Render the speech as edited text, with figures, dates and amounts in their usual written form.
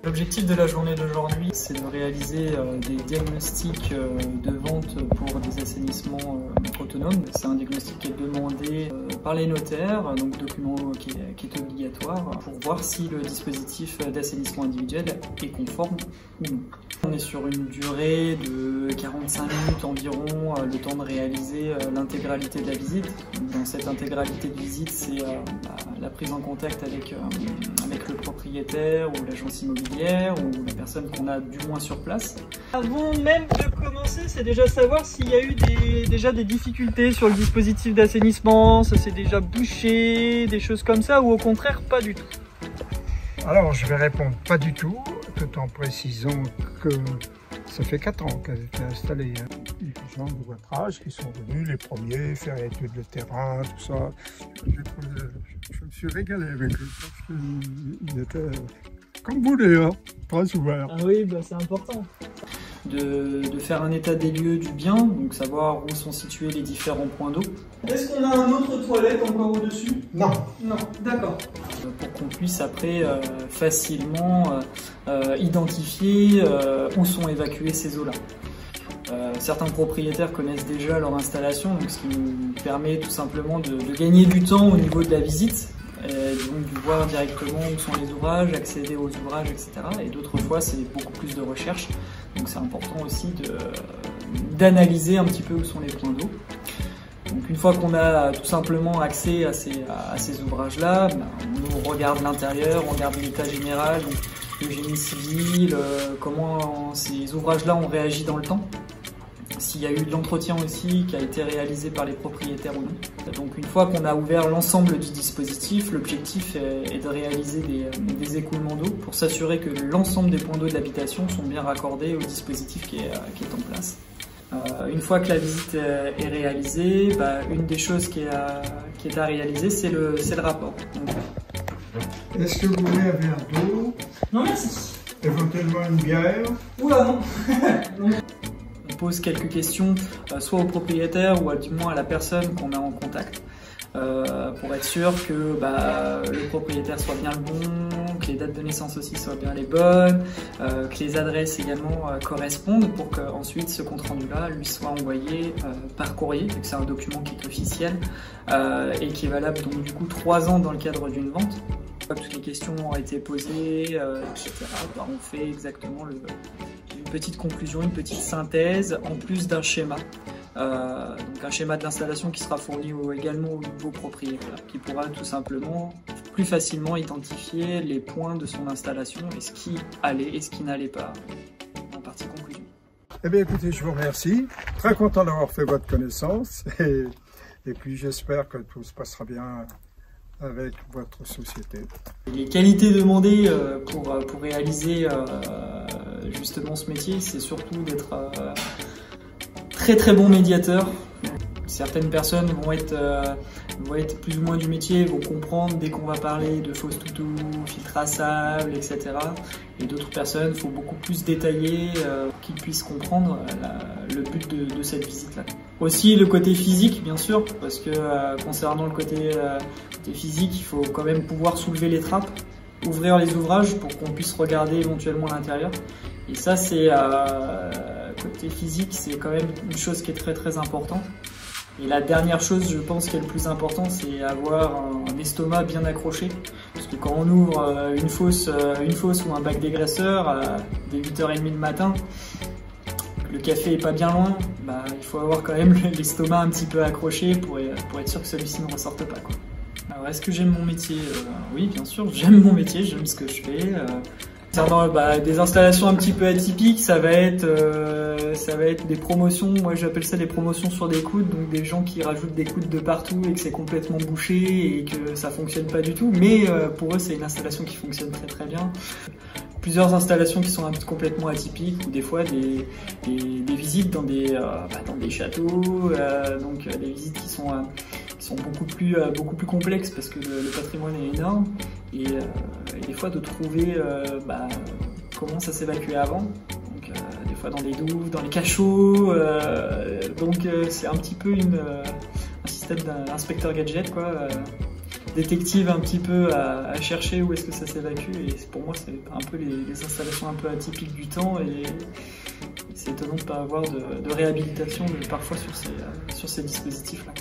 L'objectif de la journée d'aujourd'hui, c'est de réaliser des diagnostics de vente pour des assainissements autonomes. C'est un diagnostic qui est demandé par les notaires, donc document qui est obligatoire, pour voir si le dispositif d'assainissement individuel est conforme ou non. On est sur une durée de 45 minutes environ, le temps de réaliser l'intégralité de la visite. Dans cette intégralité de visite, c'est la prise en contact avec le propriétaire ou l'agence immobilière ou la personne qu'on a du moins sur place. Avant même de commencer, c'est déjà savoir s'il y a eu déjà des difficultés sur le dispositif d'assainissement, ça s'est déjà bouché, des choses comme ça, ou au contraire pas du tout. Alors je vais répondre pas du tout, tout en précisant que ça fait 4 ans qu'elle a été installée. Il y a des gens de votre âge qui sont venus les premiers faire l'étude de terrain, tout ça. Je me suis régalé avec eux parce qu'ils étaient comme vous d'ailleurs, très ouverts. Ah oui, bah c'est important. De faire un état des lieux du bien, donc savoir où sont situés les différents points d'eau. Est-ce qu'on a un autre toilette encore au-dessus? Non. Non, d'accord. Pour qu'on puisse après facilement identifier où sont évacuées ces eaux-là. Certains propriétaires connaissent déjà leur installation, donc ce qui nous permet tout simplement de gagner du temps au niveau de la visite. Et donc de voir directement où sont les ouvrages, accéder aux ouvrages, etc. Et d'autres fois, c'est beaucoup plus de recherche. Donc c'est important aussi d'analyser un petit peu où sont les points d'eau. Donc une fois qu'on a tout simplement accès à ces ouvrages-là, on regarde l'intérieur, on regarde l'état général, donc le génie civil, comment ces ouvrages-là ont réagi dans le temps. S'il y a eu de l'entretien aussi qui a été réalisé par les propriétaires ou non. Donc une fois qu'on a ouvert l'ensemble du dispositif, l'objectif est de réaliser des écoulements d'eau pour s'assurer que l'ensemble des points d'eau de l'habitation sont bien raccordés au dispositif qui est en place. Une fois que la visite est réalisée, une des choses qui est à réaliser, c'est le rapport. Est-ce que vous voulez un verre d'eau? Non merci. Éventuellement une bière? Oula non. Non. On pose quelques questions, soit au propriétaire ou du moins à la personne qu'on a en contact, pour être sûr que le propriétaire soit bien le bon, que les dates de naissance aussi soient bien les bonnes, que les adresses également correspondent pour qu'ensuite ce compte rendu-là lui soit envoyé par courrier, vu que c'est un document qui est officiel et qui est valable donc du coup 3 ans dans le cadre d'une vente. Toutes les questions ont été posées, etc. On fait exactement une petite conclusion, une petite synthèse, en plus d'un schéma. Donc un schéma de l'installation qui sera fourni également au nouveau propriétaire, qui pourra tout simplement plus facilement identifier les points de son installation et ce qui allait et ce qui n'allait pas en partie conclusion. Eh bien écoutez, je vous remercie. Très content d'avoir fait votre connaissance et puis j'espère que tout se passera bien avec votre société. Les qualités demandées pour réaliser justement ce métier, c'est surtout d'être très bon médiateur. Certaines personnes vont être plus ou moins du métier, vont comprendre dès qu'on va parler de fausses toutous, filtres à sable, etc. Et d'autres personnes, il faut beaucoup plus détailler qu'ils puissent comprendre le but de cette visite-là. Aussi le côté physique, bien sûr, parce que concernant le côté physique, il faut quand même pouvoir soulever les trappes, ouvrir les ouvrages pour qu'on puisse regarder éventuellement l'intérieur. Et ça, c'est côté physique, c'est quand même une chose qui est très importante. Et la dernière chose, je pense, qui est le plus important, c'est avoir un estomac bien accroché. Parce que quand on ouvre une fosse ou un bac dégraisseur dès 8h30 le matin, le café est pas bien loin, il faut avoir quand même l'estomac un petit peu accroché pour être sûr que celui-ci ne ressorte pas, quoi. Alors, est-ce que j'aime mon métier? Oui, bien sûr, j'aime mon métier, j'aime ce que je fais. Concernant des installations un petit peu atypiques, ça va être des promotions, moi j'appelle ça des promotions sur des coudes, donc des gens qui rajoutent des coudes de partout et que c'est complètement bouché et que ça fonctionne pas du tout, mais pour eux c'est une installation qui fonctionne très bien. Plusieurs installations qui sont complètement atypiques, ou des fois des visites dans des châteaux, donc des visites qui sont beaucoup plus complexes parce que le patrimoine est énorme, et des fois de trouver comment ça s'évacuait avant, donc des fois dans des douves, dans les cachots, donc c'est un petit peu un système d'inspecteur gadget, quoi. détective un petit peu à chercher où est-ce que ça s'évacue. Et pour moi, c'est un peu les installations un peu atypiques du temps. Et c'est étonnant de ne pas avoir de réhabilitation parfois sur ces dispositifs-là.